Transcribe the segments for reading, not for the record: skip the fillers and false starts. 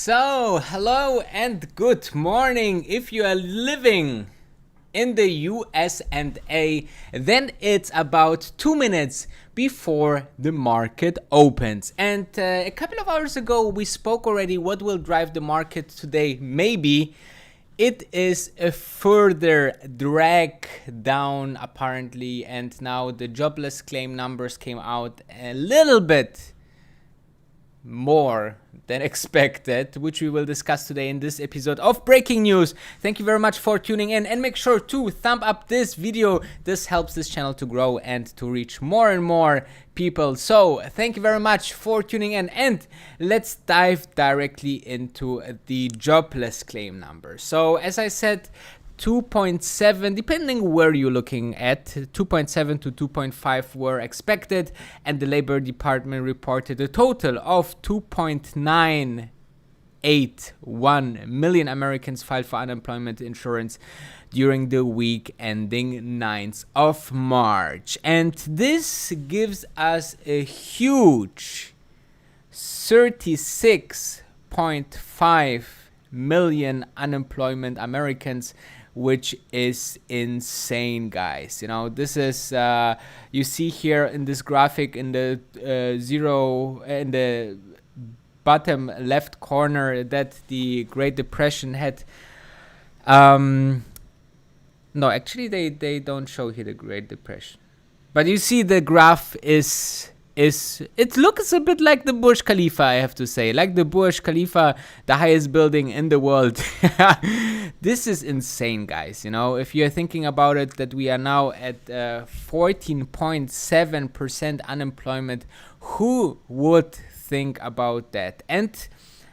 So, hello and good morning. If you are living in the US&A, then it's about 2 minutes before the market opens. And a couple of hours ago, we spoke already what will drive the market today. Maybe it is a further drag down, apparently. And now the jobless claim numbers came out a little bit more than expected, which we will discuss today in this episode of Breaking News. Thank you very much for tuning in, and make sure to thumb up this video. This helps this channel to grow and to reach more and more people. So thank you very much for tuning in, and let's dive directly into the jobless claim number. So as I said, 2.7, depending where you're looking at, 2.7 to 2.5 were expected, and the Labor Department reported a total of 2.981 million Americans filed for unemployment insurance during the week ending 9th of March. And this gives us a huge 36.5 million unemployment Americans, which is insane, guys. You know, this is you see here in this graphic in the zero in the bottom left corner that the Great Depression had no, actually they don't show here the Great Depression, but you see the graph is it looks a bit like the Burj Khalifa, I have to say, like the Burj Khalifa, the highest building in the world. This is insane, guys. You know, if you're thinking about it, that we are now at 14.7% unemployment, who would think about that? And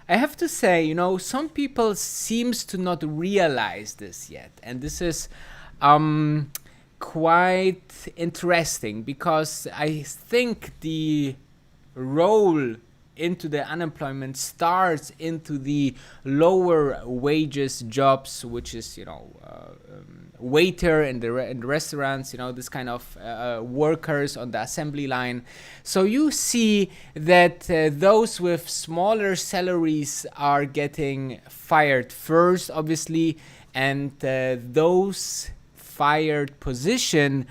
I have to say, you know, some people seems to not realize this yet, and this is quite interesting, because I think the role into the unemployment starts into the lower wages jobs, which is, you know, waiter in the restaurants, you know, this kind of workers on the assembly line. So you see that those with smaller salaries are getting fired first, obviously, and those fired position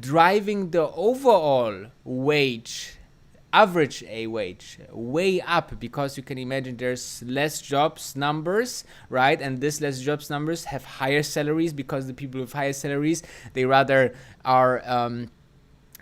driving the overall wage, average wage, way up, because you can imagine there's less jobs numbers, right? And this less jobs numbers have higher salaries, because the people with higher salaries, they rather are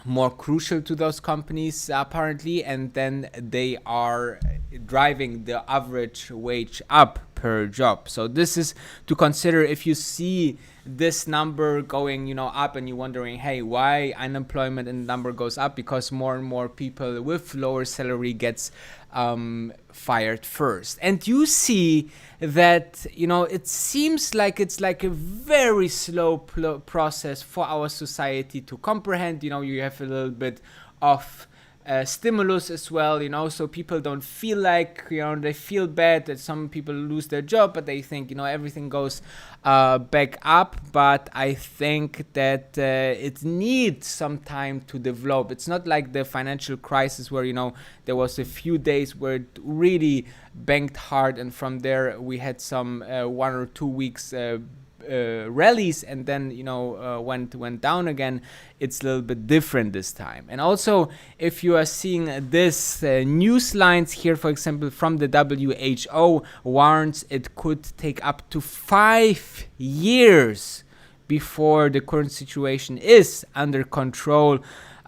more crucial to those companies, apparently, and then they are driving the average wage up per job. So this is to consider if you see this number going, you know, up, and you're wondering, hey, why unemployment and number goes up? Because more and more people with lower salary gets fired first. And you see that, you know, it seems like it's like a very slow process for our society to comprehend. You know, you have a little bit of stimulus as well, you know, so people don't feel like, you know, they feel bad that some people lose their job, but they think, you know, everything goes back up. But I think that it needs some time to develop. It's not like the financial crisis where, you know, there was a few days where it really banked hard, and from there we had some 1 or 2 weeks rallies, and then, you know, went down again. It's a little bit different this time. And also, if you are seeing this news lines here, for example, from the WHO warns it could take up to 5 years before the current situation is under control.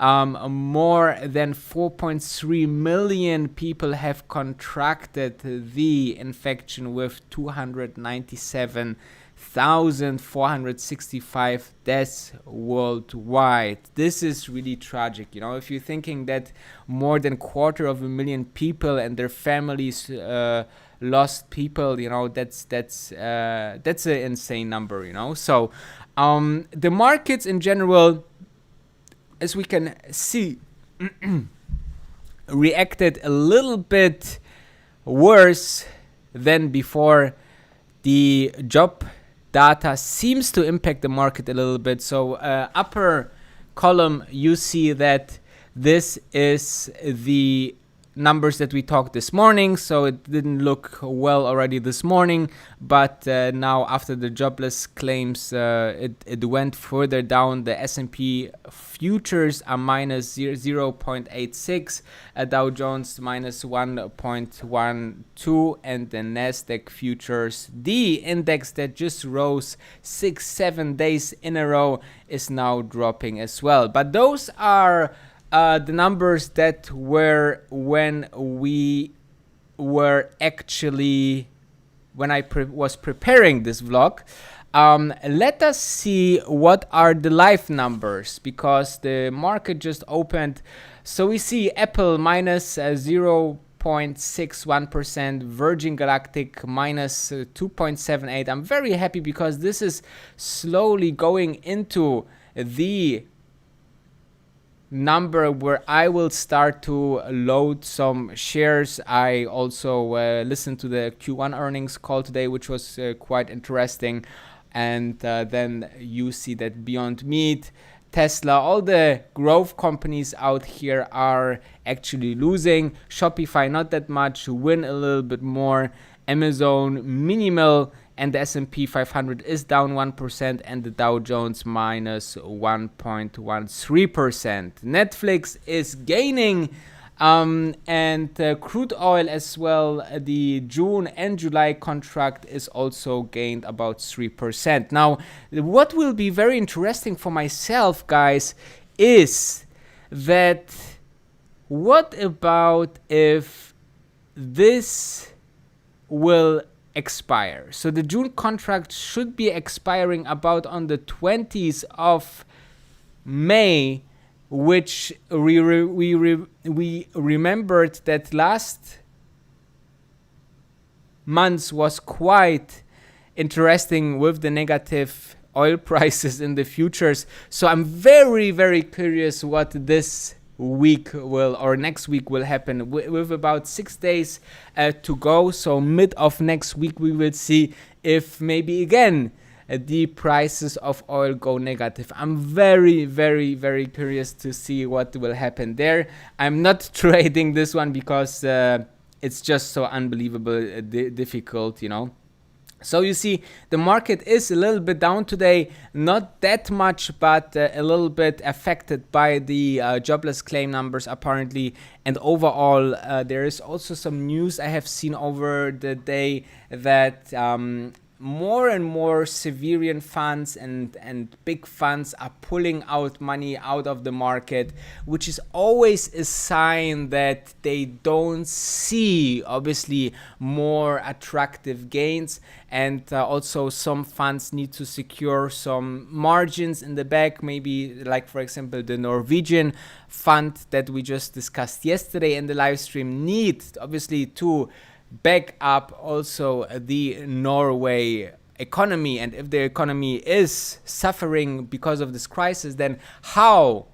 More than 4.3 million people have contracted the infection, with 297,465 deaths worldwide. This is really tragic. You know, if you're thinking that more than 250,000 people and their families lost people, you know, that's an insane number, you know. So the markets in general, as we can see, reacted a little bit worse than before. The job data seems to impact the market a little bit. So upper column, you see that this is the numbers that we talked this morning, so it didn't look well already this morning, but now after the jobless claims, it went further down. The S&P futures are minus 0.86, Dow Jones minus 1.12, and the Nasdaq futures, the index that just rose 6-7 days in a row, is now dropping as well. But those are the numbers that were when we were actually, when I was preparing this vlog. Let us see what are the live numbers, because the market just opened. So we see Apple minus 0.61%, Virgin Galactic minus 2.78. I'm very happy because this is slowly going into the number where I will start to load some shares. I also listened to the Q1 earnings call today, which was quite interesting. And then you see that Beyond Meat, Tesla, all the growth companies out here are actually losing. Shopify not that much, Win a little bit more, Amazon minimal, and the S&P 500 is down 1%, and the Dow Jones minus 1.13%. Netflix is gaining, and crude oil as well. The June and July contract is also gained about 3%. Now, what will be very interesting for myself, guys, is that what about if this will expire? So the June contract should be expiring about on the 20th of May, which we remembered that last month was quite interesting with the negative oil prices in the futures. So I'm very, very curious what this week will, or next week will happen. With about 6 days to go, so mid of next week, we will see if maybe again the prices of oil go negative. I'm very, very, very curious to see what will happen there. I'm not trading this one because it's just so unbelievable difficult, you know. So you see, the market is a little bit down today, not that much, but a little bit affected by the jobless claim numbers apparently. And overall, there is also some news I have seen over the day that more and more sovereign funds and big funds are pulling out money out of the market, which is always a sign that they don't see, obviously, more attractive gains. And also some funds need to secure some margins in the back, maybe like, for example, the Norwegian fund that we just discussed yesterday in the live stream need, obviously, to back up also the Norway economy. And if the economy is suffering because of this crisis, then how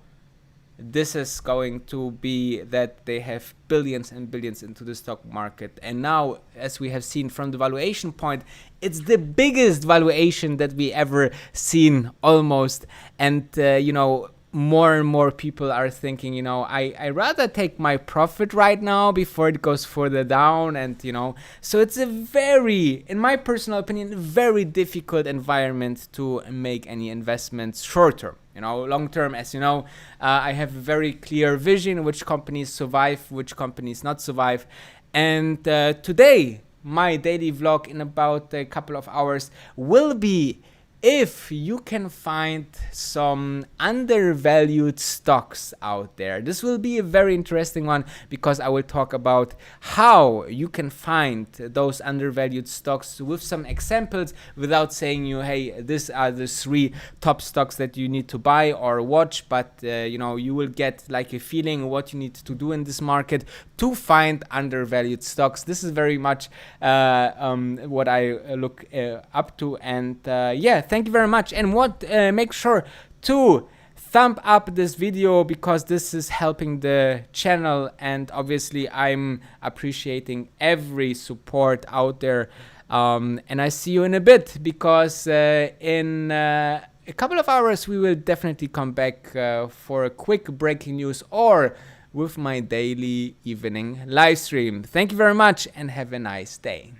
this is going to be that they have billions and billions into the stock market. And now, as we have seen from the valuation point, it's the biggest valuation that we ever seen almost. And you know, more and more people are thinking, you know, I rather take my profit right now before it goes further down. And you know, so it's a very, in my personal opinion, very difficult environment to make any investments short term. You know, long term, as you know, I have a very clear vision which companies survive, which companies not survive. And today, my daily vlog in about a couple of hours will be if you can find some undervalued stocks out there. This will be a very interesting one because I will talk about how you can find those undervalued stocks with some examples without saying you, hey, these are the 3 top stocks that you need to buy or watch, but you know, you will get like a feeling what you need to do in this market to find undervalued stocks. This is very much what I look up to. And yeah, thank you very much. And make sure to thumb up this video because this is helping the channel, and obviously I'm appreciating every support out there. And I see you in a bit because in a couple of hours we will definitely come back for a quick breaking news, or with my daily evening live stream. Thank you very much and have a nice day.